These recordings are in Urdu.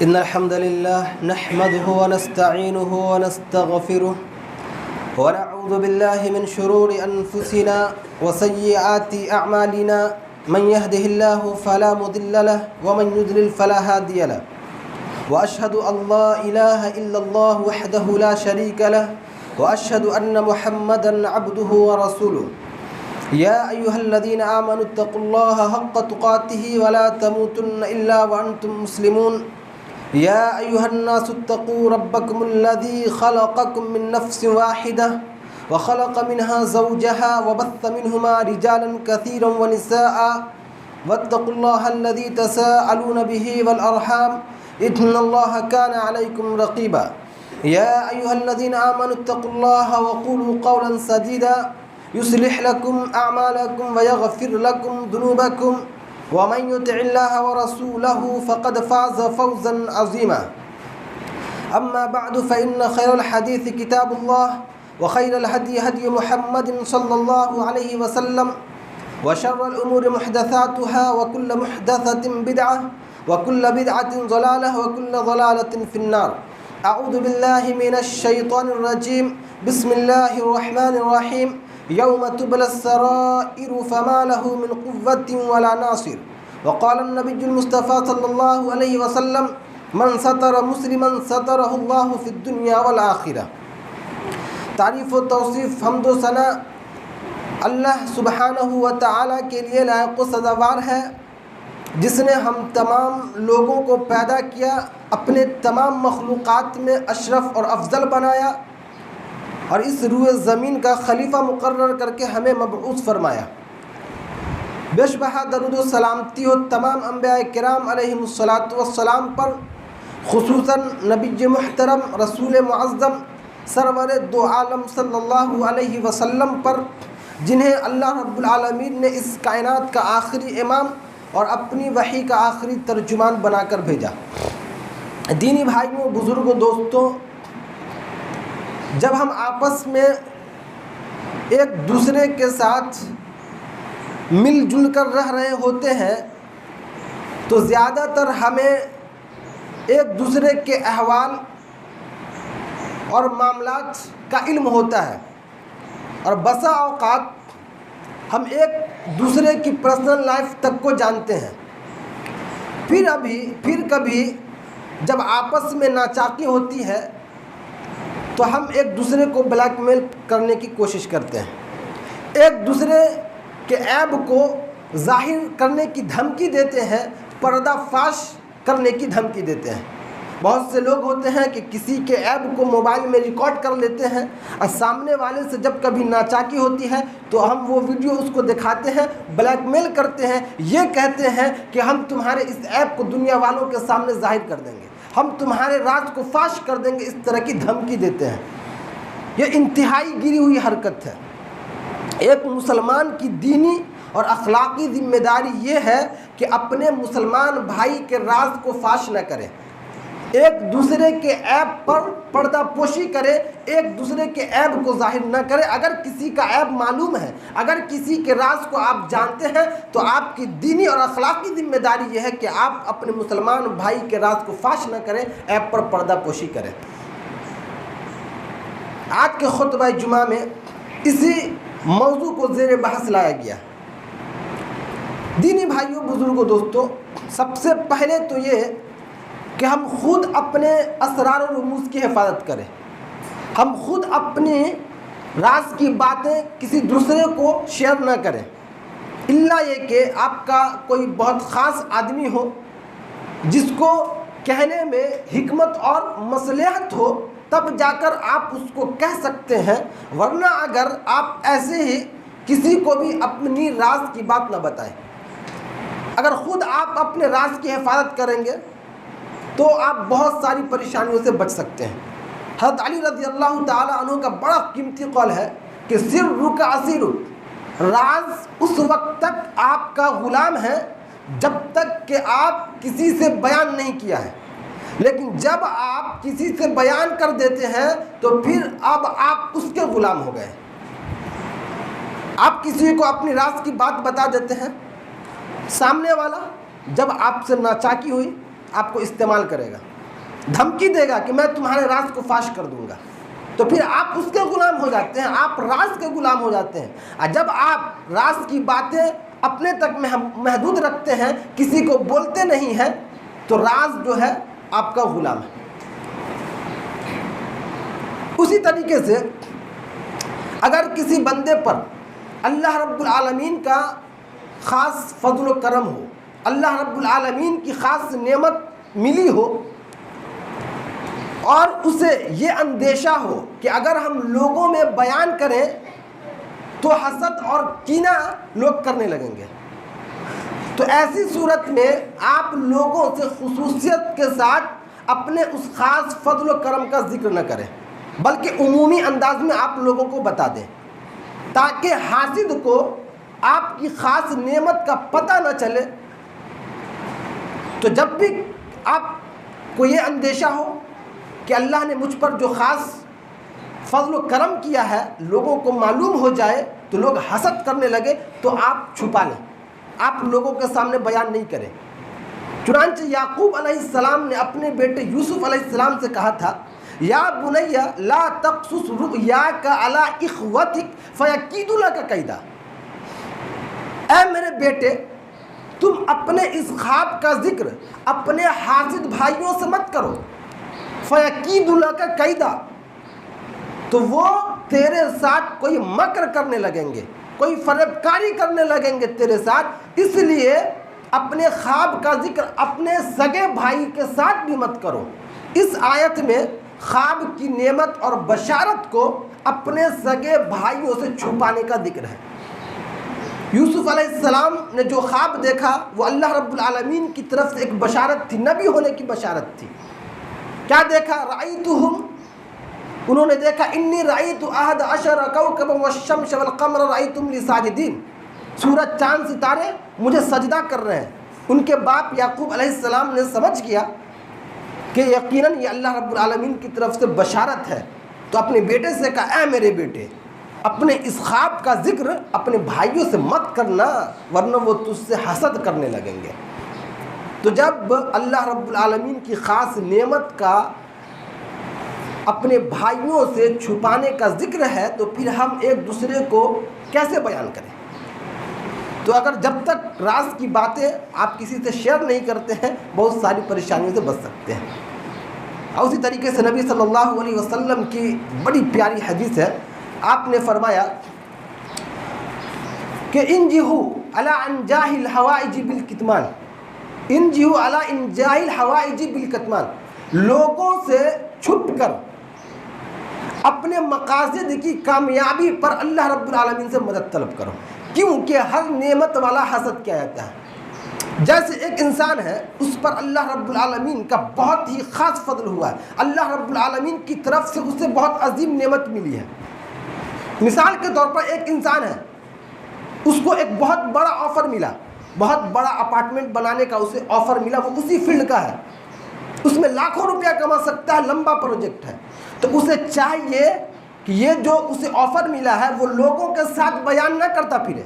إن الحمد لله نحمده ونستعينه ونستغفره ونعوذ بالله من شرور أنفسنا وسيئات أعمالنا من يهده الله فلا مضل له ومن يضلل فلا هادي له وأشهد أن لا إله إلا الله وحده لا شريك له وأشهد أن محمدا عبده ورسوله يا أيها الذين آمنوا اتقوا الله حق تقاته ولا تموتن إلا وأنتم مسلمون يا أيها الناس اتقوا ربكم الذي خلقكم من نفس واحدة وخلق منها زوجها وبث منهما رجالا كثيرا ونساء واتقوا الله الذي تساءلون به والأرحام إن الله كان عليكم رقيبا يا أيها الذين آمنوا اتقوا الله وقولوا قولا سديدا يصلح لكم أعمالكم ويغفر لكم ذنوبكم ومن يطع الله ورسوله فقد فاز فوزا عظيما أما بعد فإن خير الحديث كتاب الله وخير الهدي هدي محمد صلى الله عليه وسلم وشر الأمور محدثاتها وكل محدثة بدعة وكل بدعة ضلالة وكل ضلالة في النار أعوذ بالله من الشيطان الرجيم بسم الله الرحمن الرحيم يوم تبلى السرائر فما له من قوة ولا ناصر وقال النبي المصطفى صلى الله عليه وسلم من ستر مسلما ستره الله في الدنيا والآخرة. تعریف و توصیف حمد و ثنا اللہ سبحانہ و تعالیٰ کے لیے لائق و سزاوار ہے جس نے ہم تمام لوگوں کو پیدا کیا، اپنے تمام مخلوقات میں اشرف اور افضل بنایا اور اس روئے زمین کا خلیفہ مقرر کر کے ہمیں مبعوث فرمایا. بیش بہا درود و سلامتی ہو تمام انبیاء کرام علیہم الصلاۃ پر، خصوصاً نبی محترم رسول معظم سرور دو عالم صلی اللہ علیہ وسلم پر، جنہیں اللہ رب العالمین نے اس کائنات کا آخری امام اور اپنی وحی کا آخری ترجمان بنا کر بھیجا. دینی بھائیوں، بزرگوں، دوستوں، جب ہم آپس میں ایک دوسرے کے ساتھ مل جل کر رہ رہے ہوتے ہیں تو زیادہ تر ہمیں ایک دوسرے کے احوال اور معاملات کا علم ہوتا ہے، اور بسا اوقات ہم ایک دوسرے کی پرسنل لائف تک کو جانتے ہیں. پھر کبھی جب آپس میں ناچاکی ہوتی ہے تو ہم ایک دوسرے کو بلیک میل کرنے کی کوشش کرتے ہیں، ایک دوسرے کے عیب کو ظاہر کرنے کی دھمکی دیتے ہیں، پردہ فاش کرنے کی دھمکی دیتے ہیں. بہت سے لوگ ہوتے ہیں کہ کسی کے عیب کو موبائل میں ریکارڈ کر لیتے ہیں اور سامنے والے سے جب کبھی ناچاکی ہوتی ہے تو ہم وہ ویڈیو اس کو دکھاتے ہیں، بلیک میل کرتے ہیں، یہ کہتے ہیں کہ ہم تمہارے اس عیب کو دنیا والوں کے سامنے ظاہر کر دیں گے، ہم تمہارے راز کو فاش کر دیں گے، اس طرح کی دھمکی دیتے ہیں. یہ انتہائی گری ہوئی حرکت ہے. ایک مسلمان کی دینی اور اخلاقی ذمہ داری یہ ہے کہ اپنے مسلمان بھائی کے راز کو فاش نہ کرے، ایک دوسرے کے عیب پر پردہ پوشی کرے، ایک دوسرے کے عیب کو ظاہر نہ کرے. اگر کسی کا عیب معلوم ہے، اگر کسی کے راز کو آپ جانتے ہیں تو آپ کی دینی اور اخلاقی ذمہ داری یہ ہے کہ آپ اپنے مسلمان بھائی کے راز کو فاش نہ کریں، عیب پر پردہ پوشی کریں. آج کے خطبہ جمعہ میں اسی موضوع کو زیر بحث لایا گیا. دینی بھائیوں، بزرگوں، دوستوں، سب سے پہلے تو یہ کہ ہم خود اپنے اسرار و رموز کی حفاظت کریں. ہم خود اپنی راز کی باتیں کسی دوسرے کو شیئر نہ کریں، الا یہ کہ آپ کا کوئی بہت خاص آدمی ہو جس کو کہنے میں حکمت اور مصلحت ہو، تب جا کر آپ اس کو کہہ سکتے ہیں، ورنہ اگر آپ ایسے ہی کسی کو بھی اپنی راز کی بات نہ بتائیں. اگر خود آپ اپنے راز کی حفاظت کریں گے تو آپ بہت ساری پریشانیوں سے بچ سکتے ہیں. حضرت علی رضی اللہ تعالی عنہ کا بڑا قیمتی قول ہے کہ سرک اسیرک، راز اس وقت تک آپ کا غلام ہے جب تک کہ آپ کسی سے بیان نہیں کیا ہے، لیکن جب آپ کسی سے بیان کر دیتے ہیں تو پھر اب آپ اس کے غلام ہو گئے. آپ کسی کو اپنی راز کی بات بتا دیتے ہیں، سامنے والا جب آپ سے ناچاکی ہوئی آپ کو استعمال کرے گا. دھمکی دے گا کہ میں تمہارے راز کو فاش کر دوں گا، تو پھر آپ اس کے غلام ہو جاتے ہیں، آپ راز کے غلام ہو جاتے ہیں۔ اور جب آپ راز کی باتیں اپنے تک محدود رکھتے ہیں، کسی کو بولتے نہیں ہیں، تو راز جو ہے آپ کا غلام ہے۔ اسی طریقے سے اگر کسی بندے پر اللہ رب العالمین کا خاص فضل و کرم ہو، اللہ رب العالمین کی خاص نعمت ملی ہو، اور اسے یہ اندیشہ ہو کہ اگر ہم لوگوں میں بیان کریں تو حسد اور کینہ لوگ کرنے لگیں گے، تو ایسی صورت میں آپ لوگوں سے خصوصیت کے ساتھ اپنے اس خاص فضل و کرم کا ذکر نہ کریں، بلکہ عمومی انداز میں آپ لوگوں کو بتا دیں، تاکہ حاسد کو آپ کی خاص نعمت کا پتہ نہ چلے۔ تو جب بھی آپ کو یہ اندیشہ ہو کہ اللہ نے مجھ پر جو خاص فضل و کرم کیا ہے لوگوں کو معلوم ہو جائے تو لوگ حسد کرنے لگے، تو آپ چھپا لیں، آپ لوگوں کے سامنے بیان نہیں کریں۔ چنانچہ یعقوب علیہ السلام نے اپنے بیٹے یوسف علیہ السلام سے کہا تھا، یا بنی لا تقصص رؤیاک علی اخوتک فیکیدوا لک کیدا، اے میرے بیٹے تم اپنے اس خواب کا ذکر اپنے حاسد بھائیوں سے مت کرو، فیکیدوا لک کیدا، تو وہ تیرے ساتھ کوئی مکر کرنے لگیں گے، کوئی فریب کاری کرنے لگیں گے تیرے ساتھ، اس لیے اپنے خواب کا ذکر اپنے سگے بھائی کے ساتھ بھی مت کرو۔ اس آیت میں خواب کی نعمت اور بشارت کو اپنے سگے بھائیوں سے چھپانے کا ذکر ہے۔ یوسف علیہ السلام نے جو خواب دیکھا وہ اللہ رب العالمین کی طرف سے ایک بشارت تھی، نبی ہونے کی بشارت تھی۔ کیا دیکھا؟ رأیتہم، انہوں نے دیکھا انی رأیت احد عشر کوکبا والشمس والقمر رأیتم لی ساجدین، سورج چاند ستارے مجھے سجدہ کر رہے ہیں۔ ان کے باپ یعقوب علیہ السلام نے سمجھ کیا کہ یقیناً یہ اللہ رب العالمین کی طرف سے بشارت ہے، تو اپنے بیٹے سے کہا، اے میرے بیٹے اپنے اس خواب کا ذکر اپنے بھائیوں سے مت کرنا، ورنہ وہ تجھ سے حسد کرنے لگیں گے۔ تو جب اللہ رب العالمین کی خاص نعمت کا اپنے بھائیوں سے چھپانے کا ذکر ہے تو پھر ہم ایک دوسرے کو کیسے بیان کریں؟ تو اگر جب تک راز کی باتیں آپ کسی سے شیئر نہیں کرتے ہیں بہت ساری پریشانیوں سے بچ سکتے ہیں۔ اور اسی طریقے سے نبی صلی اللہ علیہ وسلم کی بڑی پیاری حدیث ہے، آپ نے فرمایا کہ انجہوا علی انجاہ الحوائج بالکتمان، انجہوا علی انجاہ الحوائج بالکتمان، لوگوں سے چھپ کر اپنے مقاصد کی کامیابی پر اللہ رب العالمین سے مدد طلب کرو، کیونکہ ہر نعمت والا حسد کیا جاتا ہے۔ جیسے ایک انسان ہے اس پر اللہ رب العالمین کا بہت ہی خاص فضل ہوا ہے، اللہ رب العالمین کی طرف سے اسے بہت عظیم نعمت ملی ہے۔ مثال کے طور پر ایک انسان ہے، اس کو ایک بہت بڑا آفر ملا، بہت بڑا اپارٹمنٹ بنانے کا اسے آفر ملا، وہ اسی فیلڈ کا ہے، اس میں لاکھوں روپیہ کما سکتا ہے، لمبا پروجیکٹ ہے، تو اسے چاہیے کہ یہ جو اسے آفر ملا ہے وہ لوگوں کے ساتھ بیان نہ کرتا پھرے۔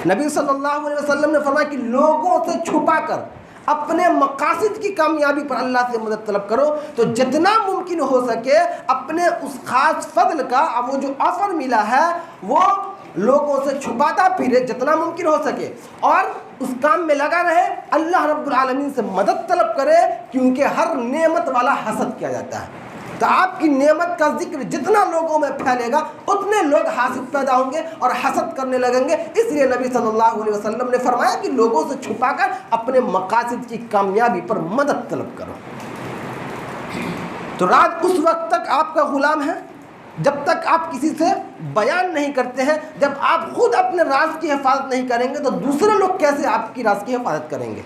نبی صلی اللہ علیہ وسلم نے فرمایا کہ لوگوں سے چھپا کر اپنے مقاصد کی کامیابی پر اللہ سے مدد طلب کرو، تو جتنا ممکن ہو سکے اپنے اس خاص فضل کا وہ جو آفر ملا ہے وہ لوگوں سے چھپاتا پھرے جتنا ممکن ہو سکے، اور اس کام میں لگا رہے، اللہ رب العالمین سے مدد طلب کرے، کیونکہ ہر نعمت والا حسد کیا جاتا ہے۔ تو آپ کی نعمت کا ذکر جتنا لوگوں میں پھیلے گا اتنے لوگ حاسد پیدا ہوں گے اور حسد کرنے لگیں گے، اس لیے نبی صلی اللہ علیہ وسلم نے فرمایا کہ لوگوں سے چھپا کر اپنے مقاصد کی کامیابی پر مدد طلب کرو۔ تو رات اس وقت تک آپ کا غلام ہے جب تک آپ کسی سے بیان نہیں کرتے ہیں۔ جب آپ خود اپنے راز کی حفاظت نہیں کریں گے تو دوسرے لوگ کیسے آپ کی راز کی حفاظت کریں گے؟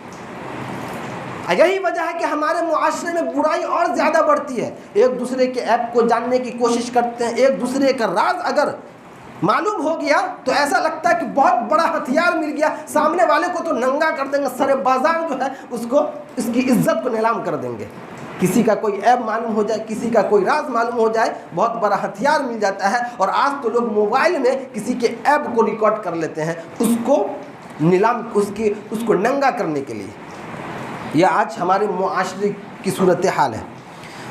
یہی وجہ ہے کہ ہمارے معاشرے میں برائی اور زیادہ بڑھتی ہے، ایک دوسرے کے عیب کو جاننے کی کوشش کرتے ہیں، ایک دوسرے کا راز اگر معلوم ہو گیا تو ایسا لگتا ہے کہ بہت بڑا ہتھیار مل گیا، سامنے والے کو تو ننگا کر دیں گے، سر بازار جو ہے اس کی عزت کو نیلام کر دیں گے۔ کسی کا کوئی عیب معلوم ہو جائے، کسی کا کوئی راز معلوم ہو جائے، بہت بڑا ہتھیار مل جاتا ہے، اور آج تو لوگ موبائل میں کسی کے عیب کو ریکارڈ کر لیتے ہیں اس کو نیلام، اس کو ننگا کرنے کے لیے۔ یہ آج ہمارے معاشرے کی صورتحال ہے۔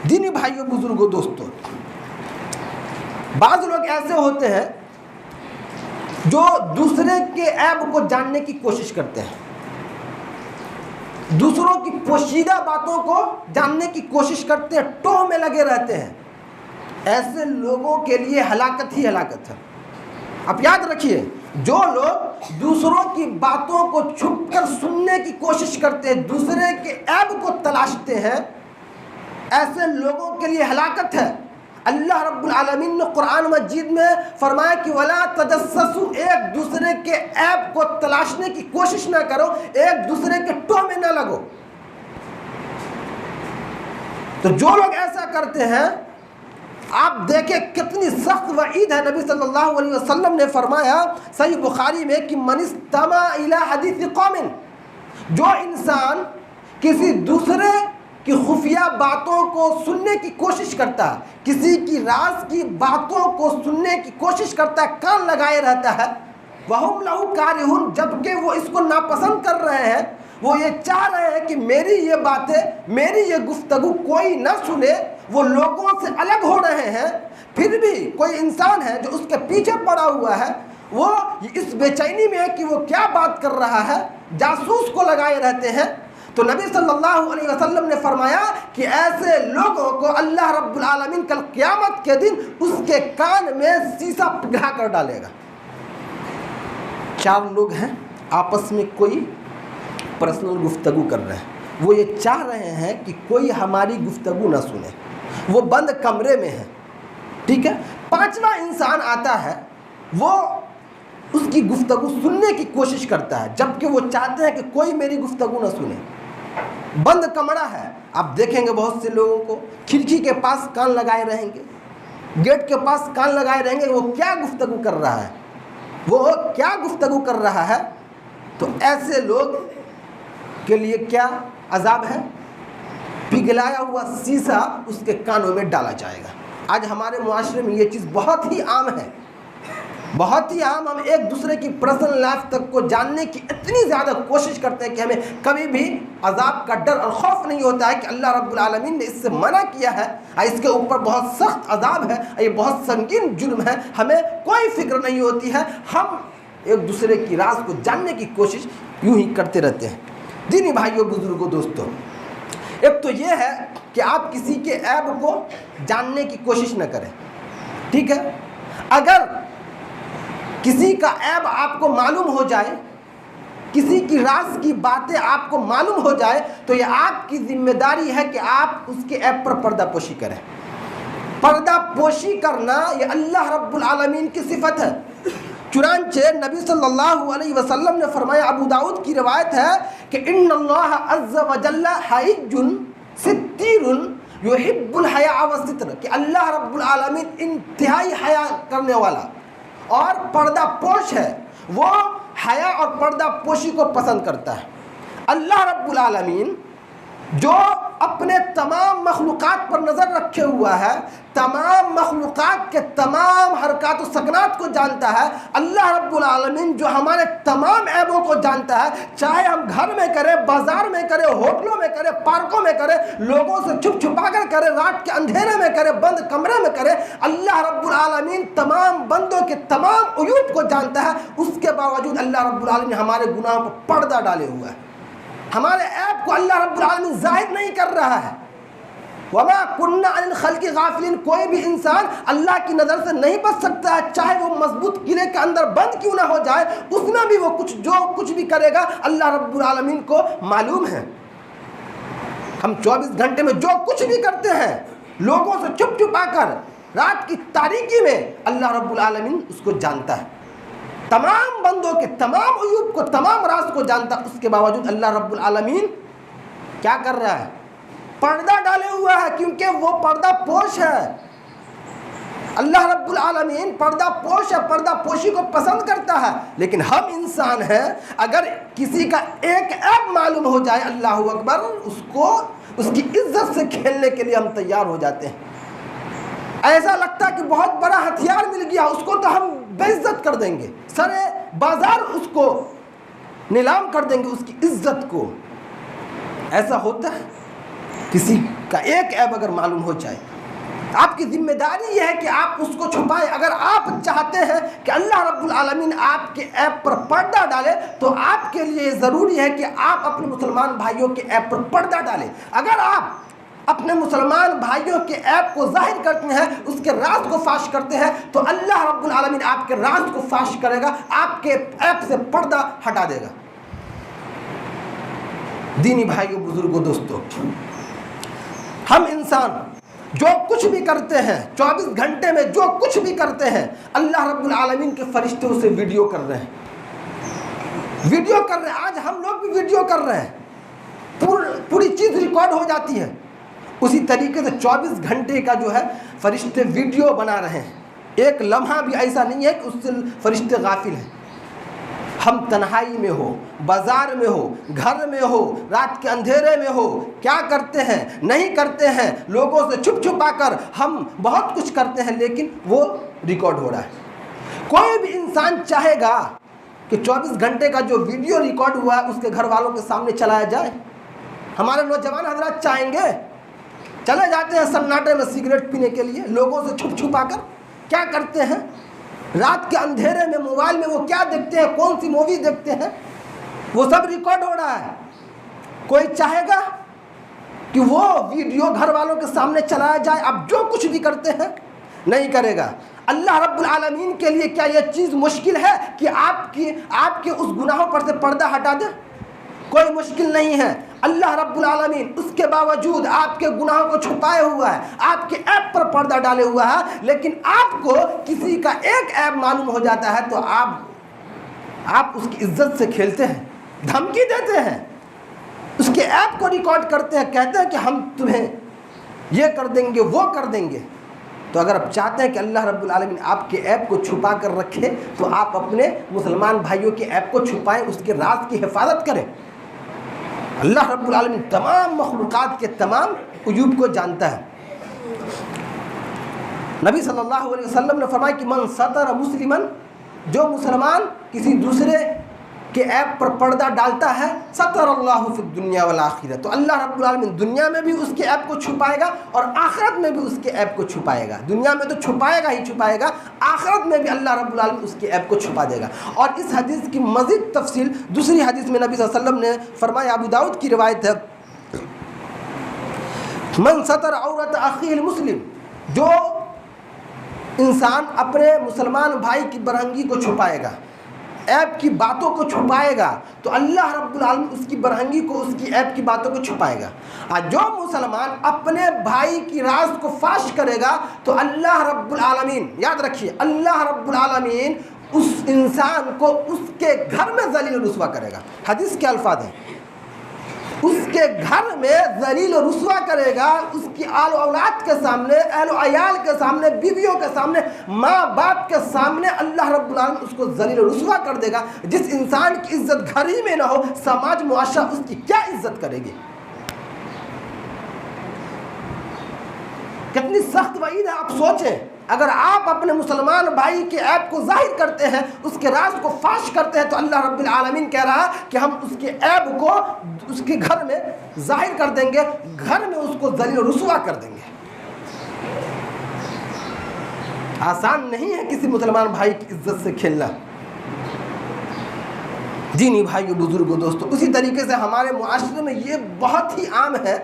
دینی بھائیوں، بزرگوں، دوستوں، بعض لوگ ایسے ہوتے ہیں جو دوسرے کے عیب کو جاننے کی کوشش کرتے ہیں، دوسروں کی پوشیدہ باتوں کو جاننے کی کوشش کرتے ہیں، ٹوہ میں لگے رہتے ہیں۔ ایسے لوگوں کے لیے ہلاکت ہی ہلاکت ہے۔ اب یاد رکھیے، جو لوگ دوسروں کی باتوں کو چھپ کر سننے کی کوشش کرتے ہیں، دوسرے کے عیب کو تلاشتے ہیں، ایسے لوگوں کے لیے ہلاکت ہے۔ اللہ رب العالمین نے قرآن مجید میں فرمایا کہ وَلَا تَجَسَّسُوا، ایک دوسرے کے عیب کو تلاشنے کی کوشش نہ کرو، ایک دوسرے کے ٹوہ میں نہ لگو۔ تو جو لوگ ایسا کرتے ہیں، آپ دیکھیں کتنی سخت وعید ہے۔ نبی صلی اللہ علیہ وسلم نے فرمایا صحیح بخاری میں کہ من استمع الی حدیث قوم، جو انسان کسی دوسرے کی خفیہ باتوں کو سننے کی کوشش کرتا ہے، کسی کی راز کی باتوں کو سننے کی کوشش کرتا ہے، کان لگائے رہتا ہے، وَهُمْ لَهُ كَارِهُونَ، جبکہ وہ اس کو ناپسند کر رہے ہیں، وہ یہ چاہ رہے ہیں کہ میری یہ باتیں، میری یہ گفتگو کوئی نہ سنے، وہ لوگوں سے الگ ہو رہے ہیں، پھر بھی کوئی انسان ہے جو اس کے پیچھے پڑا ہوا ہے، وہ اس بے چینی میں ہے کہ وہ کیا بات کر رہا ہے، جاسوس کو لگائے رہتے ہیں۔ تو نبی صلی اللہ علیہ وسلم نے فرمایا کہ ایسے لوگوں کو اللہ رب العالمین کل قیامت کے دن اس کے کان میں سیسا پگھلا کر ڈالے گا۔ چار لوگ ہیں، آپس میں کوئی پرسنل گفتگو کر رہے ہیں، وہ یہ چاہ رہے ہیں کہ کوئی ہماری گفتگو نہ سنے، وہ بند کمرے میں ہیں، ٹھیک ہے۔ پانچواں انسان آتا ہے، وہ اس کی گفتگو سننے کی کوشش کرتا ہے، جبکہ وہ چاہتے ہیں کہ کوئی میری گفتگو نہ سنے، بند کمرہ ہے۔ آپ دیکھیں گے بہت سے لوگوں کو کھڑکی کے پاس کان لگائے رہیں گے، گیٹ کے پاس کان لگائے رہیں گے، وہ کیا گفتگو کر رہا ہے، وہ کیا گفتگو کر رہا ہے۔ تو ایسے لوگ کے لیے کیا عذاب ہے؟ پگھلایا ہوا سیسا اس کے کانوں میں ڈالا جائے گا۔ آج ہمارے معاشرے میں یہ چیز بہت ہی عام ہے، بہت ہی عام۔ ہم ایک دوسرے کی پرسنل لائف تک کو جاننے کی اتنی زیادہ کوشش کرتے ہیں کہ ہمیں کبھی بھی عذاب کا ڈر اور خوف نہیں ہوتا ہے کہ اللہ رب العالمین نے اس سے منع کیا ہے، اس کے اوپر بہت سخت عذاب ہے، یہ بہت سنگین جرم ہے، ہمیں کوئی فکر نہیں ہوتی ہے، ہم ایک دوسرے کی راز کو جاننے کی کوشش یوں ہی کرتے رہتے ہیں۔ دینی بھائیوں، بزرگوں، دوستوں، ایک تو یہ ہے کہ آپ کسی کے عیب کو جاننے کی کوشش نہ کریں، ٹھیک ہے۔ اگر کسی کا عیب آپ کو معلوم ہو جائے، کسی کی راز کی باتیں آپ کو معلوم ہو جائے، تو یہ آپ کی ذمہ داری ہے کہ آپ اس کے عیب پر پردہ پوشی کریں۔ پردہ پوشی کرنا یہ اللہ رب العالمین کی صفت ہے۔ چنانچہ نبی صلی اللہ علیہ وسلم نے فرمایا، ابو داؤد کی روایت ہے کہ ان اللہ عز وجل حیج ستیر یحب الحیاء والستر، کہ اللہ رب العالمین انتہائی حیا کرنے والا اور پردہ پوش ہے، وہ حیا اور پردہ پوشی کو پسند کرتا ہے۔ اللہ رب العالمین جو اپنے تمام مخلوقات پر نظر رکھے ہوا ہے، تمام مخلوقات کے تمام حرکات و سکنات کو جانتا ہے، اللہ رب العالمین جو ہمارے تمام عیبوں کو جانتا ہے، چاہے ہم گھر میں کریں، بازار میں کریں، ہوٹلوں میں کریں، پارکوں میں کریں، لوگوں سے چھپ چھپا کر کریں، رات کے اندھیرے میں کریں، بند کمرے میں کریں، اللہ رب العالمین تمام بندوں کے تمام عیوب کو جانتا ہے۔ اس کے باوجود اللہ رب العالمین ہمارے گناہوں پر پردہ ڈالے ہوا ہے، ہمارے عیب کو اللہ رب العالمین ظاہر نہیں کر رہا ہے۔ وَمَا كُنَّا عَنِ الْخَلْقِ غَافِلِينَ، کوئی بھی انسان اللہ کی نظر سے نہیں بچ سکتا ہے، چاہے وہ مضبوط قلعے کے اندر بند کیوں نہ ہو جائے، اس میں بھی وہ جو کچھ بھی کرے گا اللہ رب العالمین کو معلوم ہے۔ ہم 24 گھنٹے میں جو کچھ بھی کرتے ہیں، لوگوں سے چھپ چھپا کر رات کی تاریکی میں، اللہ رب العالمین اس کو جانتا ہے، تمام بندوں کے تمام عیوب کو، تمام راز کو جانتا۔ اس کے باوجود اللہ رب العالمین کیا کر رہا ہے؟ پردہ ڈالے ہوا ہے، کیونکہ وہ پردہ پوش ہے۔ اللہ رب العالمین پردہ پوش ہے، پردہ پوشی کو پسند کرتا ہے، لیکن ہم انسان ہیں، اگر کسی کا ایک عیب معلوم ہو جائے، اللہ اکبر، اس کی عزت سے کھیلنے کے لیے ہم تیار ہو جاتے ہیں۔ ایسا لگتا ہے کہ بہت بڑا ہتھیار مل گیا، اس کو تو ہم بے عزت کر دیں گے، سرے بازار اس کو نیلام کر دیں گے، اس کی عزت کو۔ ایسا ہوتا ہے؟ کسی کا ایک عیب اگر معلوم ہو جائے، آپ کی ذمہ داری یہ ہے کہ آپ اس کو چھپائیں۔ اگر آپ چاہتے ہیں کہ اللہ رب العالمین آپ کے عیب پر پردہ ڈالے تو آپ کے لیے ضروری ہے کہ آپ اپنے مسلمان بھائیوں کے عیب پر پردہ ڈالیں۔ اگر آپ اپنے مسلمان بھائیوں کے عیب کو ظاہر کرتے ہیں، اس کے راز کو فاش کرتے ہیں، تو اللہ رب العالمین آپ کے راز کو فاش کرے گا، آپ کے عیب سے پردہ ہٹا دے گا۔ دینی بھائیوں، بزرگوں، دوستوں، ہم انسان جو کچھ بھی کرتے ہیں، 24 گھنٹے میں جو کچھ بھی کرتے ہیں، اللہ رب العالمین کے فرشتے اسے ویڈیو کر رہے ہیں، ویڈیو کر رہے ہیں۔ آج ہم لوگ بھی ویڈیو کر رہے ہیں، پوری چیز ریکارڈ ہو جاتی ہے۔ اسی طریقے سے 24 گھنٹے کا جو ہے فرشتے ویڈیو بنا رہے ہیں۔ ایک لمحہ بھی ایسا نہیں ہے کہ اس سے فرشتے غافل ہیں۔ ہم تنہائی میں ہو، بازار میں ہو، گھر میں ہو، رات کے اندھیرے میں ہو، کیا کرتے ہیں نہیں کرتے ہیں، لوگوں سے چھپ چھپا کر ہم بہت کچھ کرتے ہیں، لیکن وہ ریکارڈ ہو رہا ہے۔ کوئی بھی انسان چاہے گا کہ 24 گھنٹے کا جو ویڈیو ریکارڈ ہوا ہے اس کے گھر والوں کے سامنے چلایا جائے؟ ہمارے نوجوان حضرات چاہیں گے؟ چلے جاتے ہیں سناٹے میں سگریٹ پینے کے لیے، لوگوں سے چھپ چھپا کر کیا کرتے ہیں، رات کے اندھیرے میں موبائل میں وہ کیا دیکھتے ہیں، کون سی مووی دیکھتے ہیں، وہ سب ریکارڈ ہو رہا ہے۔ کوئی چاہے گا کہ وہ ویڈیو گھر والوں کے سامنے چلایا جائے؟ اب جو کچھ بھی کرتے ہیں نہیں کرے گا۔ اللہ رب العالمین کے لیے کیا یہ چیز مشکل ہے کہ آپ کے اس گناہوں پر سے پردہ ہٹا دے؟ کوئی مشکل نہیں ہے۔ اللہ رب العالمین اس کے باوجود آپ کے گناہوں کو چھپائے ہوا ہے، آپ کے عیب پر پردہ ڈالے ہوا ہے، لیکن آپ کو کسی کا ایک عیب معلوم ہو جاتا ہے تو آپ اس کی عزت سے کھیلتے ہیں، دھمکی دیتے ہیں، اس کے عیب کو ریکارڈ کرتے ہیں، کہتے ہیں کہ ہم تمہیں یہ کر دیں گے، وہ کر دیں گے۔ تو اگر آپ چاہتے ہیں کہ اللہ رب العالمین آپ کے عیب کو چھپا کر رکھے تو آپ اپنے مسلمان بھائیوں کے عیب کو چھپائیں، اس کے راز کی حفاظت کریں۔ اللہ رب العالمین تمام مخلوقات کے تمام عیوب کو جانتا ہے۔ نبی صلی اللہ علیہ وسلم نے فرمایا کہ من ستر مسلمن، جو مسلمان کسی دوسرے کے عیب پر پردہ ڈالتا ہے، ستر اللہ فی الدنیا والآخرہ، تو اللہ رب العالمین دنیا میں بھی اس کے عیب کو چھپائے گا اور آخرت میں بھی اس کے عیب کو چھپائے گا۔ دنیا میں تو چھپائے گا ہی چھپائے گا، آخرت میں بھی اللہ رب العالمین اس کے عیب کو چھپا دے گا۔ اور اس حدیث کی مزید تفصیل دوسری حدیث میں نبی صلی اللہ علیہ وسلم نے فرمایا، ابو داؤد کی روایت ہے، من ستر عورت اخیہ المسلم، جو انسان اپنے مسلمان بھائی کی برہنگی کو چھپائے گا، عیب کی باتوں کو چھپائے گا، تو اللہ رب العالمین اس کی برہنگی کو، اس کی عیب کی باتوں کو چھپائے گا۔ اور جو مسلمان اپنے بھائی کی راز کو فاش کرے گا تو اللہ رب العالمین، یاد رکھیے، اللہ رب العالمین اس انسان کو اس کے گھر میں ذلیل و رسوا کرے گا۔ حدیث کے الفاظ ہیں، اس کے گھر میں ذلیل و رسوا کرے گا، اس کی آل و اولاد کے سامنے، اہل و عیال کے سامنے، بیویوں کے سامنے، ماں باپ کے سامنے اللہ رب العالمین اس کو ذلیل و رسوا کر دے گا۔ جس انسان کی عزت گھر ہی میں نہ ہو، سماج معاشرہ اس کی کیا عزت کرے گی؟ کتنی سخت وعید ہے، آپ سوچیں۔ اگر آپ اپنے مسلمان بھائی کے عیب کو ظاہر کرتے ہیں، اس کے راز کو فاش کرتے ہیں، تو اللہ رب العالمین کہہ رہا ہے کہ ہم اس کے عیب کو اس کے گھر میں ظاہر کر دیں گے، گھر میں اس کو ذلیل و رسوا کر دیں گے۔ آسان نہیں ہے کسی مسلمان بھائی کی عزت سے کھیلنا۔ دینی بھائیو، بزرگوں، دوستوں، اسی طریقے سے ہمارے معاشرے میں یہ بہت ہی عام ہے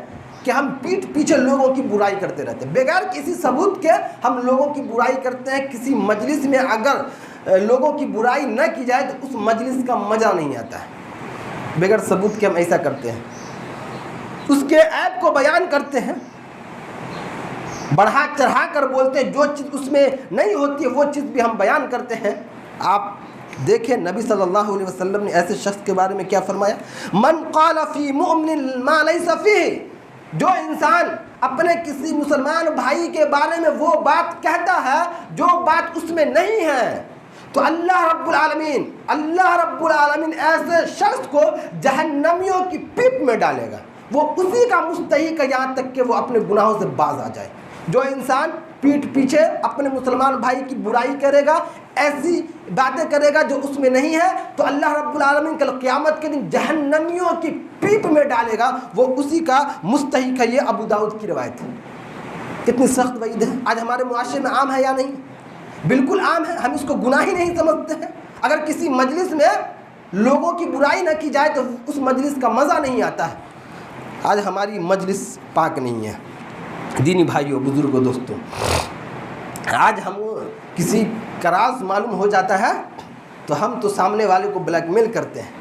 کہ ہم پیٹھ پیچھے لوگوں کی برائی کرتے رہتے ہیں، بغیر کسی ثبوت کے ہم لوگوں کی برائی کرتے ہیں۔ کسی مجلس میں اگر لوگوں کی برائی نہ کی جائے تو اس مجلس کا مزہ نہیں آتا ہے، بغیر ثبوت کے ہم ایسا کرتے ہیں، اس کے عیب کو بیان کرتے ہیں، بڑھا چڑھا کر بولتے ہیں، جو چیز اس میں نہیں ہوتی ہے وہ چیز بھی ہم بیان کرتے ہیں۔ آپ دیکھیں نبی صلی اللہ علیہ وسلم نے ایسے شخص کے بارے میں کیا فرمایا، من قال فی مؤمن ما لیس فیہ، جو انسان اپنے کسی مسلمان بھائی کے بارے میں وہ بات کہتا ہے جو بات اس میں نہیں ہے، تو اللہ رب العالمین ایسے شخص کو جہنمیوں کی پیٹ میں ڈالے گا، وہ اسی کا مستحق ہے یہاں تک کہ وہ اپنے گناہوں سے باز آ جائے۔ جو انسان پیٹھ پیچھے اپنے مسلمان بھائی کی برائی کرے گا، ایسی باتیں کرے گا جو اس میں نہیں ہے، تو اللہ رب العالمین کل قیامت کے دن جہنمیوں کی پیٹ میں ڈالے گا، وہ اسی کا مستحق ہے۔ یہ ابو داؤد کی روایت ہے۔ کتنی سخت وعید ہے، آج ہمارے معاشرے میں عام ہے یا نہیں؟ بالکل عام ہے، ہم اس کو گناہ ہی نہیں سمجھتے ہیں۔ اگر کسی مجلس میں لوگوں کی برائی نہ کی جائے تو اس مجلس کا مزہ نہیں آتا ہے۔ آج ہماری مجلس پاک نہیں ہے۔ دینی بھائیوں، بزرگوں، دوستوں، آج ہم کسی کا راز معلوم ہو جاتا ہے تو ہم تو سامنے والے کو بلیک میل کرتے ہیں،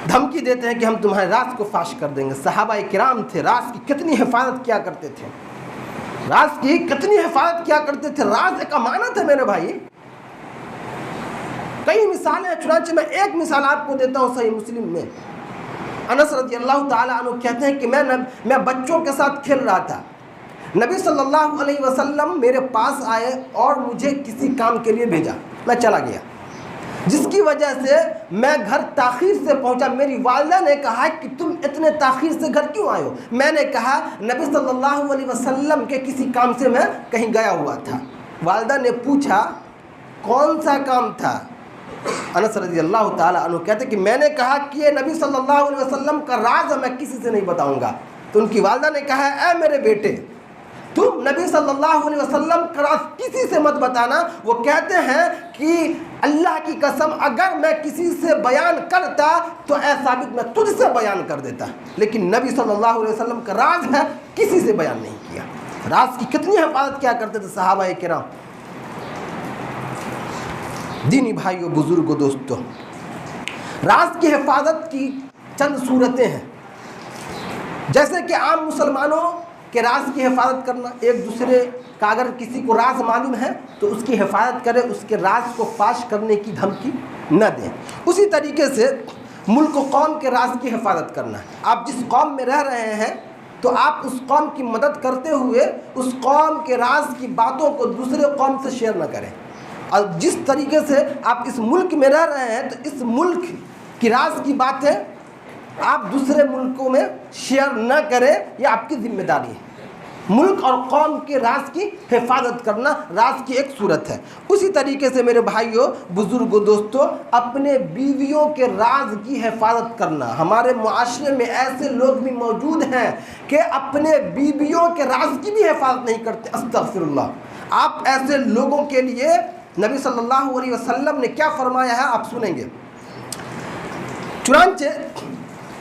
دھمکی دیتے ہیں کہ ہم تمہارے راز کو فاش کر دیں گے۔ صحابہ کرام تھے، راز کی کتنی حفاظت کیا کرتے تھے، راز کی کتنی حفاظت کیا کرتے تھے۔ راز ایک امانت ہے میرے بھائی۔ کئی مثالیں ہیں، چنانچہ میں ایک مثال آپ کو دیتا ہوں۔ صحیح مسلم میں انس رضی اللہ تعالیٰ عنہ کہتے ہیں کہ میں بچوں کے ساتھ کھیل رہا تھا، نبی صلی اللہ علیہ وسلم میرے پاس آئے اور مجھے کسی کام کے لیے بھیجا، میں چلا گیا، جس کی وجہ سے میں گھر تاخیر سے پہنچا۔ میری والدہ نے کہا کہ تم اتنے تاخیر سے گھر کیوں آئے ہو؟ میں نے کہا نبی صلی اللہ علیہ وسلم کے کسی کام سے میں کہیں گیا ہوا تھا۔ والدہ نے پوچھا کون سا کام تھا؟ انس رضی اللہ تعالیٰ عنہ کہتے کہ میں نے کہا کہ یہ نبی صلی اللہ علیہ وسلم کا راز ہے، میں کسی سے نہیں بتاؤں گا۔ تو ان کی والدہ نے کہا اے میرے بیٹے، تم نبی صلی اللہ علیہ وسلم کا راز کسی سے مت بتانا۔ وہ کہتے ہیں کہ اللہ کی قسم اگر میں کسی سے بیان کرتا تو اے ثابت میں تجھ سے بیان کر دیتا، لیکن نبی صلی اللہ علیہ وسلم کا راز ہے، کسی سے بیان نہیں کیا۔ راز کی کتنی حفاظت کیا کرتے تھے صحابہ کرام۔ دینی بھائیوں، بزرگوں، دوستوں، راز کی حفاظت کی چند صورتیں ہیں، جیسے کہ عام مسلمانوں کے راز کی حفاظت کرنا، ایک دوسرے کا اگر کسی کو راز معلوم ہے تو اس کی حفاظت کرے، اس کے راز کو فاش کرنے کی دھمکی نہ دیں۔ اسی طریقے سے ملک و قوم کے راز کی حفاظت کرنا ہے۔ آپ جس قوم میں رہ رہے ہیں تو آپ اس قوم کی مدد کرتے ہوئے اس قوم کے راز کی باتوں کو دوسرے قوم سے شیئر نہ کریں، اور جس طریقے سے آپ اس ملک میں رہ رہے ہیں تو اس ملک کی راز کی باتیں آپ دوسرے ملکوں میں شیئر نہ کریں، یہ آپ کی ذمہ داری ہے۔ ملک اور قوم کے راز کی حفاظت کرنا راز کی ایک صورت ہے۔ اسی طریقے سے میرے بھائیوں، بزرگوں، دوستوں، اپنے بیویوں کے راز کی حفاظت کرنا۔ ہمارے معاشرے میں ایسے لوگ بھی موجود ہیں کہ اپنے بیویوں کے راز کی بھی حفاظت نہیں کرتے، استغفر اللہ۔ آپ ایسے لوگوں کے لیے نبی صلی اللہ علیہ وسلم نے کیا فرمایا ہے آپ سنیں گے۔ چنانچہ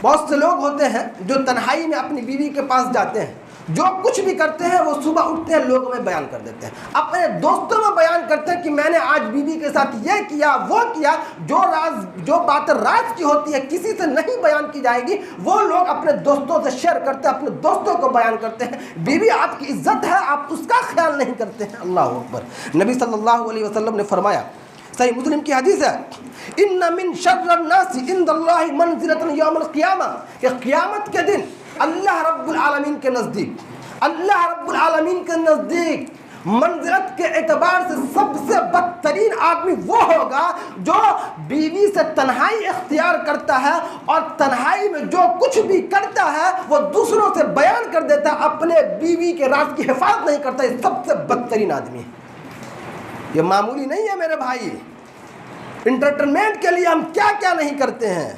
بہت سے لوگ ہوتے ہیں جو تنہائی میں اپنی بیوی کے پاس جاتے ہیں، جو کچھ بھی کرتے ہیں وہ صبح اٹھتے ہیں لوگوں میں بیان کر دیتے ہیں، اپنے دوستوں میں بیان کرتے ہیں کہ میں نے آج بیوی کے ساتھ یہ کیا وہ کیا۔ جو باتیں راز کی ہوتی ہے کسی سے نہیں بیان کی جائے گی، وہ لوگ اپنے دوستوں سے شیئر کرتے ہیں، اپنے دوستوں کو بیان کرتے ہیں۔ بیوی آپ کی عزت ہے، آپ اس کا خیال نہیں کرتے ہیں۔ اللہ اکبر۔ نبی صلی اللہ علیہ وسلم نے فرمایا، صحیح مسلم کی حدیث ہے، ان من شر الناس عند اللہ منزلۃ یوم القیامہ، کہ قیامت کے دن اللہ رب العالمین کے نزدیک منزلت کے اعتبار سے سب سے بدترین آدمی وہ ہوگا جو بیوی سے تنہائی اختیار کرتا ہے اور تنہائی میں جو کچھ بھی کرتا ہے وہ دوسروں سے بیان کر دیتا ہے، اپنے بیوی کے راز کی حفاظت نہیں کرتا۔ یہ سب سے بدترین آدمی ہے۔ یہ معمولی نہیں ہے میرے بھائی۔ انٹرٹینمنٹ کے لیے ہم کیا کیا نہیں کرتے ہیں۔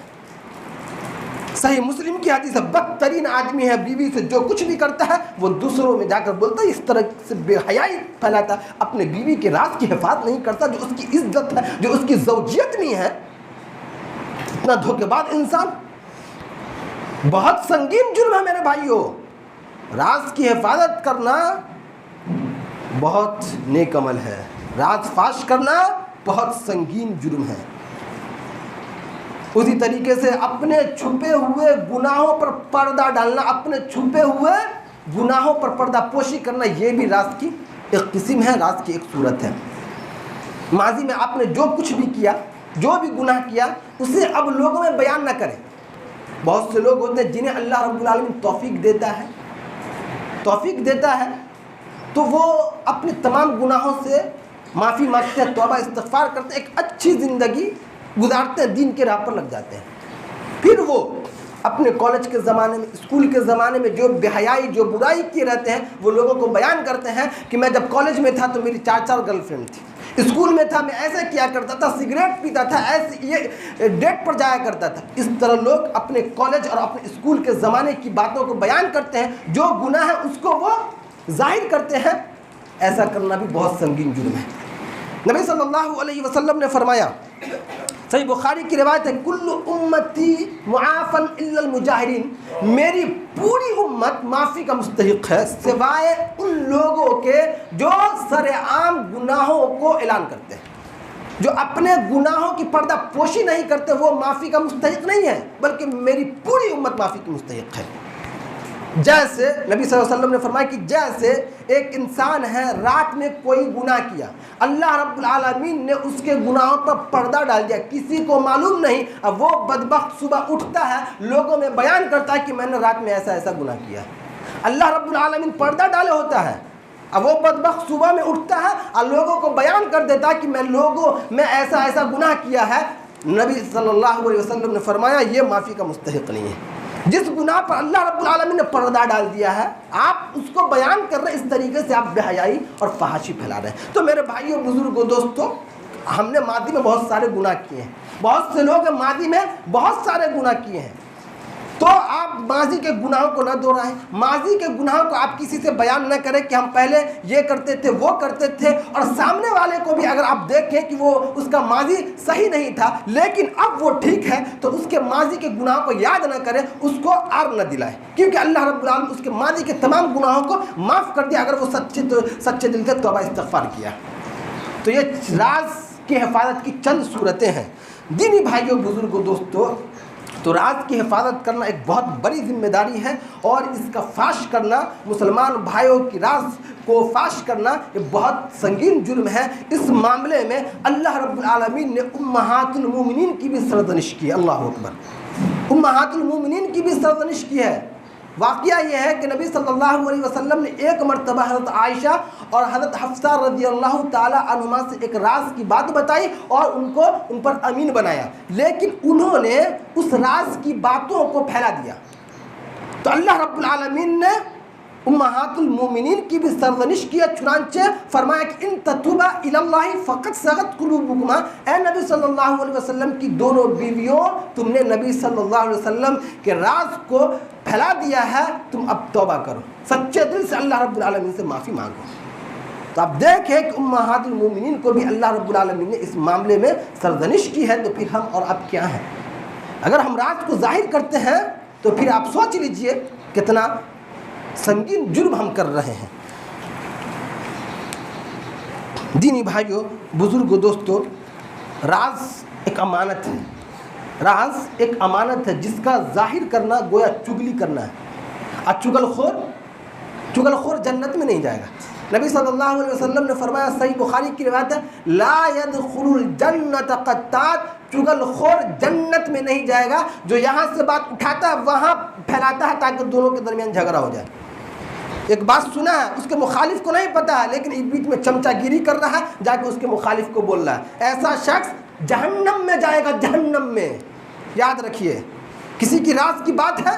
صحیح مسلم کی حدیث ہے، بدترین آدمی ہے بیوی سے جو کچھ بھی کرتا ہے وہ دوسروں میں جا کر بولتا ہے، اس طرح سے بے حیائی پھیلاتا ہے، اپنے بیوی کے راز کی حفاظت نہیں کرتا، جو اس کی عزت ہے، جو اس کی زوجیت نہیں ہے۔ اتنا دھوکے باز انسان، بہت سنگین جرم ہے میرے بھائیوں۔ راز کی حفاظت کرنا بہت نیک عمل ہے، راز فاش کرنا بہت سنگین جرم ہے۔ اسی طریقے سے اپنے چھپے ہوئے گناہوں پر پردہ ڈالنا، اپنے چھپے ہوئے گناہوں پر پردہ پوشی کرنا، یہ بھی راز کی ایک قسم ہے، راز کی ایک صورت ہے۔ ماضی میں آپ نے جو کچھ بھی کیا، جو بھی گناہ کیا، اسے اب لوگوں میں بیان نہ کریں۔ بہت سے لوگ ہوتے ہیں جنہیں اللہ رب العالمین توفیق دیتا ہے تو وہ اپنے تمام گناہوں سے معافی مانگتے ہیں، توبہ استغفار کرتے ہیں، ایک اچھی زندگی گزارتے ہیں، دین کے راہ پر لگ جاتے ہیں۔ پھر وہ اپنے کالج کے زمانے میں، اسکول کے زمانے میں جو بے حیائی، جو برائی کیے رہتے ہیں، وہ لوگوں کو بیان کرتے ہیں کہ میں جب کالج میں تھا تو میری 4 گرل فرینڈ تھی، اسکول میں تھا میں ایسے کیا کرتا تھا، سگریٹ پیتا تھا، ایسے یہ ڈیٹ پر جایا کرتا تھا۔ اس طرح لوگ اپنے کالج اور اپنے اسکول کے زمانے کی باتوں کو بیان کرتے ہیں، جو گناہ ہے اس کو وہ ظاہر کرتے ہیں۔ ایسا کرنا بھی بہت سنگین جرم ہے۔ نبی صلی اللہ علیہ وسلم نے فرمایا، صحیح بخاری کی روایت ہے، کل امتی معافن الا المجاہرین، میری پوری امت معافی کا مستحق ہے سوائے ان لوگوں کے جو سر عام گناہوں کو اعلان کرتے ہیں۔ جو اپنے گناہوں کی پردہ پوشی نہیں کرتے وہ معافی کا مستحق نہیں ہے، بلکہ میری پوری امت معافی کی مستحق ہے۔ جیسے نبی صلی اللہ علیہ وسلم نے فرمایا کہ جیسے ایک انسان ہے، رات میں کوئی گناہ کیا، اللہ رب العالمین نے اس کے گناہوں پر پردہ ڈال دیا، کسی کو معلوم نہیں، اب وہ بدبخت صبح اٹھتا ہے، لوگوں میں بیان کرتا ہے کہ میں نے رات میں ایسا ایسا گناہ کیا ہے۔ اللہ رب العالمین پردہ ڈالے ہوتا ہے، اب وہ بدبخت صبح میں اٹھتا ہے اور لوگوں کو بیان کر دیتا ہے کہ میں ایسا ایسا گناہ کیا ہے۔ نبی صلی اللہ علیہ وسلم نے فرمایا یہ معافی کا مستحق نہیں ہے۔ جس گناہ پر اللہ رب العالمین نے پردہ ڈال دیا ہے، آپ اس کو بیان کر رہے ہیں، اس طریقے سے آپ بے حیائی اور فحاشی پھیلا رہے ہیں۔ تو میرے بھائیوں، بزرگوں، دوستوں، ہم نے ماضی میں بہت سارے گناہ کیے ہیں، بہت سے لوگ ماضی میں بہت سارے گناہ کیے ہیں، تو آپ ماضی کے گناہوں کو نہ دہرائیں، ماضی کے گناہوں کو آپ کسی سے بیان نہ کریں کہ ہم پہلے یہ کرتے تھے، وہ کرتے تھے، اور سامنے والے کو بھی اگر آپ دیکھیں کہ وہ اس کا ماضی صحیح نہیں تھا لیکن اب وہ ٹھیک ہے، تو اس کے ماضی کے گناہوں کو یاد نہ کریں، اس کو عار نہ دلائیں، کیونکہ اللہ رب العالمین اس کے ماضی کے تمام گناہوں کو معاف کر دیا اگر وہ سچے دل سے توبہ استغفار کیا۔ تو یہ راز کی حفاظت کی چند صورتیں ہیں۔ دینی بھائیوں، بزرگوں، دوستوں، تو راز کی حفاظت کرنا ایک بہت بڑی ذمہ داری ہے، اور اس کا فاش کرنا، مسلمان بھائیوں کی راز کو فاش کرنا یہ بہت سنگین جرم ہے۔ اس معاملے میں اللہ رب العالمین نے امہات المومنین کی بھی سرزنش کی ہے۔ اللہ اکبر، امہات المومنین کی بھی سرزنش کی ہے۔ واقعہ یہ ہے کہ نبی صلی اللہ علیہ وسلم نے ایک مرتبہ حضرت عائشہ اور حضرت حفصہ رضی اللہ تعالی عنہما سے ایک راز کی بات بتائی اور ان پر امین بنایا، لیکن انہوں نے اس راز کی باتوں کو پھیلا دیا۔ تو اللہ رب العالمین نے امہات المومنین کی بھی سرزنش کیا، چنانچہ فرمایا کہ ان تتوبا الی اللہ فقد صغت قلوبکما، اے نبی صلی اللہ علیہ وسلم کی دونوں بیویوں، تم نے نبی صلی اللہ علیہ وسلم کے راز کو پھیلا دیا ہے، تم اب توبہ کرو، سچے دل سے اللہ رب العالمین سے معافی مانگو۔ تو آپ دیکھیں کہ امہات المومنین کو بھی اللہ رب العالمین نے اس معاملے میں سرزنش کی ہے، تو پھر ہم اور اب کیا ہیں؟ اگر ہم راز کو ظاہر کرتے ہیں تو پھر آپ سوچ لیجئے کتنا سنگین جرم ہم کر رہے ہیں۔ دینی بھائیوں، بزرگوں، دوستوں، راز ایک امانت ہے، راز ایک امانت ہے جس کا ظاہر کرنا گویا چگلی کرنا ہے، اور چگل خور جنت میں نہیں جائے گا۔ نبی صلی اللہ علیہ وسلم نے فرمایا، صحیح بخاری کی روایت ہے، لا يدخل الجنت قطات، چگل خور جنت میں نہیں جائے گا جو یہاں سے بات اٹھاتا ہے وہاں پھیلاتا ہے تاکہ دونوں کے درمیان جھگڑا ہو جائے۔ ایک بات سنا ہے، اس کے مخالف کو نہیں پتا ہے، لیکن ایک بیچ میں چمچہ گیری کر رہا ہے، جا کے اس کے مخالف کو بول رہا ہے، ایسا شخص جہنم میں جائے گا، جہنم میں۔ یاد رکھیے، کسی کی راز کی بات ہے،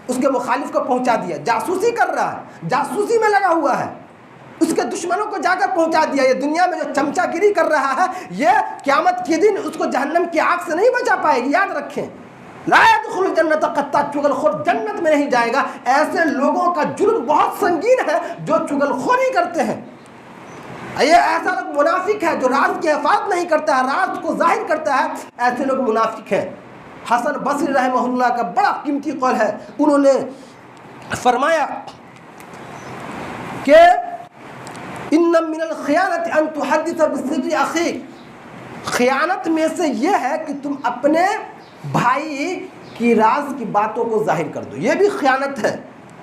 اس کے مخالف کو پہنچا دیا، جاسوسی کر رہا ہے، جاسوسی میں لگا ہوا ہے، اس کے دشمنوں کو جا کر پہنچا دیا۔ یہ دنیا میں جو چمچہ گیری کر رہا ہے، یہ قیامت کے دن اس کو جہنم کی آگ سے نہیں بچا پائے گی۔ یاد رکھیں، لا يدخل الجنت قطات، چگل خور جنت میں نہیں جائے گا۔ ایسے لوگوں کا جرم بہت سنگین ہے جو چگل خوری کرتے ہیں۔ یہ ایسا لوگ منافق ہے جو راز کی حفاظت نہیں کرتا ہے، راز کو ظاہر کرتا ہے، ایسے لوگ منافق ہیں۔ حسن بصری رحمہ اللہ کا بڑا قیمتی قول ہے، انہوں نے فرمایا کہ ان من الخیانت ان تحدث بسر اخیک، خیانت میں سے یہ ہے کہ تم اپنے بھائی کی راز کی باتوں کو ظاہر کر دو، یہ بھی خیانت ہے،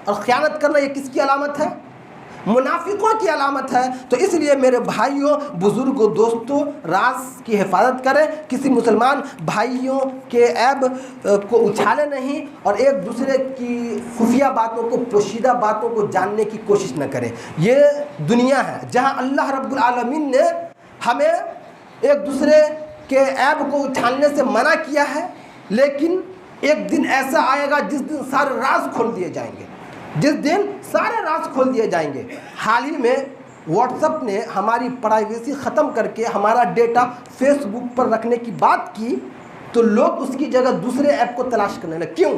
اور خیانت کرنا یہ کس کی علامت ہے؟ منافقوں کی علامت ہے۔ تو اس لیے میرے بھائیوں، بزرگوں، دوستوں، راز کی حفاظت کریں، کسی مسلمان بھائیوں کے عیب کو اچھالے نہیں، اور ایک دوسرے کی خفیہ باتوں کو، پوشیدہ باتوں کو جاننے کی کوشش نہ کریں۔ یہ دنیا ہے جہاں اللہ رب العالمین نے ہمیں ایک دوسرے کے عیب کو اچھالنے سے منع کیا ہے، لیکن ایک دن ایسا آئے گا جس دن سارے راز کھول دیے جائیں گے، جس دن سارے راز کھول دیے جائیں گے۔ حال ہی میں واٹس ایپ نے ہماری پرائیویسی ختم کر کے ہمارا ڈیٹا فیس بک پر رکھنے کی بات کی تو لوگ اس کی جگہ دوسرے ایپ کو تلاش کرنے لگے۔ کیوں؟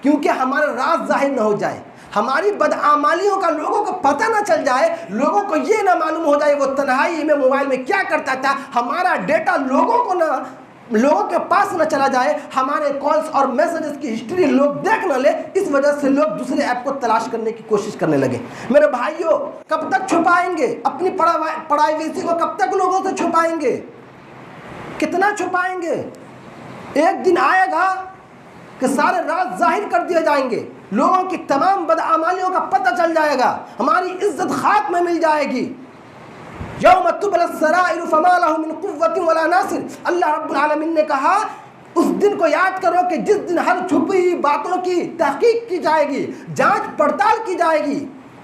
کیونکہ ہمارے راز ظاہر نہ ہو جائے، ہماری بدعمالیوں کا لوگوں کو پتہ نہ چل جائے، لوگوں کو یہ نہ معلوم ہو جائے وہ تنہائی میں موبائل میں کیا کرتا تھا، ہمارا ڈیٹا لوگوں کے پاس نہ چلا جائے، ہمارے کالز اور میسیجز کی ہسٹری لوگ دیکھ نہ لے، اس وجہ سے لوگ دوسرے ایپ کو تلاش کرنے کی کوشش کرنے لگے۔ میرے بھائیوں، کب تک چھپائیں گے اپنی پرائیویسی کو؟ کب تک لوگوں سے چھپائیں گے؟ کتنا چھپائیں گے؟ ایک دن آئے گا کہ سارے راز ظاہر کر دیے جائیں گے، لوگوں کی تمام بدعمالیوں کا پتہ چل جائے گا، ہماری عزت خاک میں مل جائے گی۔ یوم تبلی السرائر فما له من قوة ولا ناصر، اللہ رب العالمین نے کہا اس دن کو یاد کرو کہ جس دن ہر چھپی ہوئی باتوں کی تحقیق کی جائے گی، جانچ پڑتال کی جائے گی،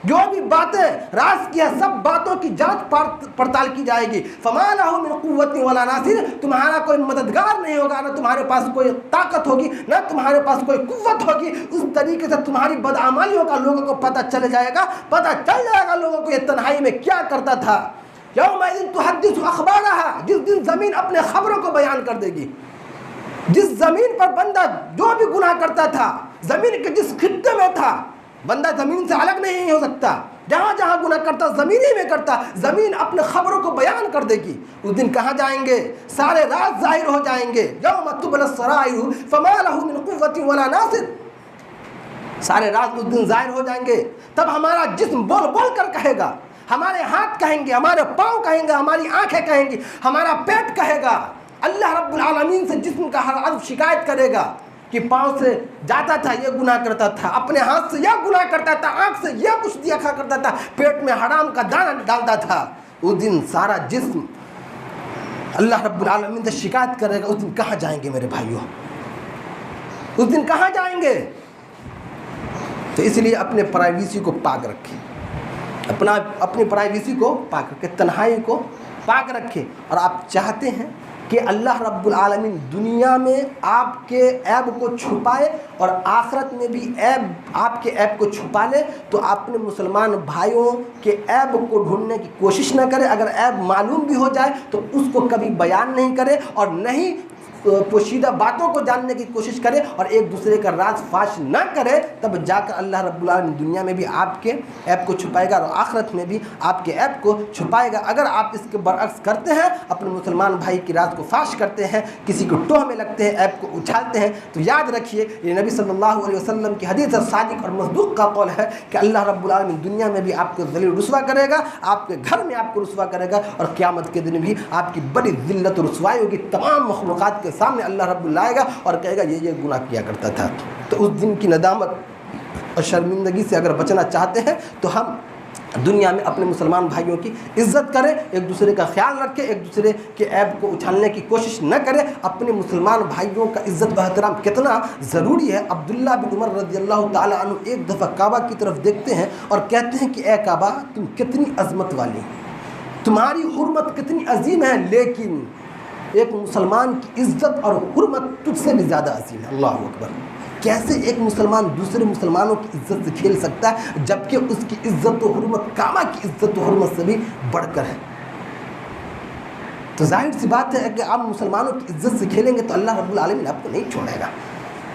جو بھی باتیں راز کی ہیں سب باتوں کی جانچ پڑتال کی جائے گی۔ فما له من قوة ولا ناصر، تمہارا کوئی مددگار نہیں ہوگا، نہ تمہارے پاس کوئی طاقت ہوگی، نہ تمہارے پاس کوئی قوت ہوگی۔ اس طریقے سے تمہاری بدعمالیوں کا لوگوں کو پتہ چل جائے گا، پتہ چل جائے گا لوگوں کو یہ تنہائی میں کیا کرتا تھا۔ یومئذ تحدث اخبارها، جس دن زمین اپنے خبروں کو بیان کر دے گی۔ جس زمین پر بندہ جو بھی گناہ کرتا تھا، زمین کے جس خطے میں تھا، بندہ زمین سے الگ نہیں ہو سکتا، جہاں جہاں گناہ کرتا زمین ہی میں کرتا، زمین اپنے خبروں کو بیان کر دے گی۔ اس دن کہاں جائیں گے؟ سارے راز ظاہر ہو جائیں گے۔ یوم تبلی السرائر فما له من قوة ولا ناصر، سارے راز اس دن ظاہر ہو جائیں گے۔ تب ہمارا جسم بول بول کر کہے گا، ہمارے ہاتھ کہیں گے، ہمارے پاؤں کہیں گے، ہماری آنکھیں کہیں گی، ہمارا پیٹ کہے گا۔ اللہ رب العالمین سے جسم کا ہر عضو شکایت کرے گا کہ پاؤں سے جاتا تھا یہ گناہ کرتا تھا، اپنے ہاتھ سے یہ گناہ کرتا تھا، آنکھ سے یہ کچھ دیا کھا کرتا تھا، پیٹ میں حرام کا دانہ ڈالتا تھا۔ اس دن سارا جسم اللہ رب العالمین سے شکایت کرے گا۔ اس دن کہاں جائیں گے میرے بھائیوں؟ اس دن کہاں جائیں گے؟ تو اس لیے اپنے پرائیویسی کو پاک رکھیں، اپنی پرائیویسی کو پاک رکھیں، تنہائی کو پاک رکھیں۔ اور آپ چاہتے ہیں کہ اللہ رب العالمین دنیا میں آپ کے عیب کو چھپائے اور آخرت میں بھی آپ کے عیب کو چھپا لے، تو اپنے مسلمان بھائیوں کے عیب کو ڈھونڈنے کی کوشش نہ کرے۔ اگر عیب معلوم بھی ہو جائے تو اس کو کبھی بیان نہیں کرے، اور نہ ہی پوشیدہ باتوں کو جاننے کی کوشش کرے اور ایک دوسرے کا راز فاش نہ کرے۔ تب جا کر اللہ رب العالمین دنیا میں بھی آپ کے عیب کو چھپائے گا اور آخرت میں بھی آپ کے عیب کو چھپائے گا۔ اگر آپ اس کے برعکس کرتے ہیں، اپنے مسلمان بھائی کی راز کو فاش کرتے ہیں، کسی کو ٹوہ میں لگتے ہیں، عیب کو اچھالتے ہیں، تو یاد رکھیے یہ نبی صلی اللہ علیہ وسلم کی حدیث صادق اور مصدوق کا قول ہے کہ اللہ رب العالمین دنیا میں بھی آپ کو ذلیل رسوا کرے گا، آپ کے گھر میں آپ کو رسوا کرے گا، اور قیامت کے دن بھی آپ کی بڑی ذلت و رسوائی ہوگی۔ تمام مخلوقات کے سامنے اللہ رب لائے گا اور کہے گا یہ گناہ کیا کرتا تھا۔ تو اس دن کی ندامت اور شرمندگی سے اگر بچنا چاہتے ہیں تو ہم دنیا میں اپنے مسلمان بھائیوں کی عزت کریں، ایک دوسرے کا خیال رکھیں، ایک دوسرے کے عیب کو اچھالنے کی کوشش نہ کریں۔ اپنے مسلمان بھائیوں کا عزت و احترام کتنا ضروری ہے۔ عبداللہ بن عمر رضی اللہ تعالی عنہ ایک دفعہ کعبہ کی طرف دیکھتے ہیں اور کہتے ہیں کہ اے کعبہ تم کتنی عظمت والی، تمہاری حرمت کتنی عظیم ہے، لیکن ایک مسلمان کی عزت اور حرمت تجھ سے بھی زیادہ عظیم ہے۔ اللہ اکبر! کیسے ایک مسلمان دوسرے مسلمانوں کی عزت سے کھیل سکتا ہے جبکہ اس کی عزت و حرمت کعبہ کی عزت و حرمت سے بھی بڑھ کر ہے؟ تو ظاہر سی بات ہے کہ آپ مسلمانوں کی عزت سے کھیلیں گے تو اللہ رب العالمین آپ کو نہیں چھوڑے گا۔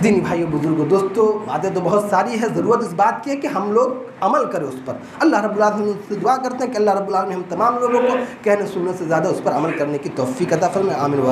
دینی بھائیوں، بزرگوں، دوستوں، باتیں تو بہت ساری ہے، ضرورت اس بات کی ہے کہ ہم لوگ عمل کریں اس پر۔ اللہ رب العالمین سے دعا کرتے ہیں کہ اللہ رب العالمین ہم تمام لوگوں کو کہنے سننے سے زیادہ اس پر عمل کرنے کی توفیق عطا فرمائے۔ آمین۔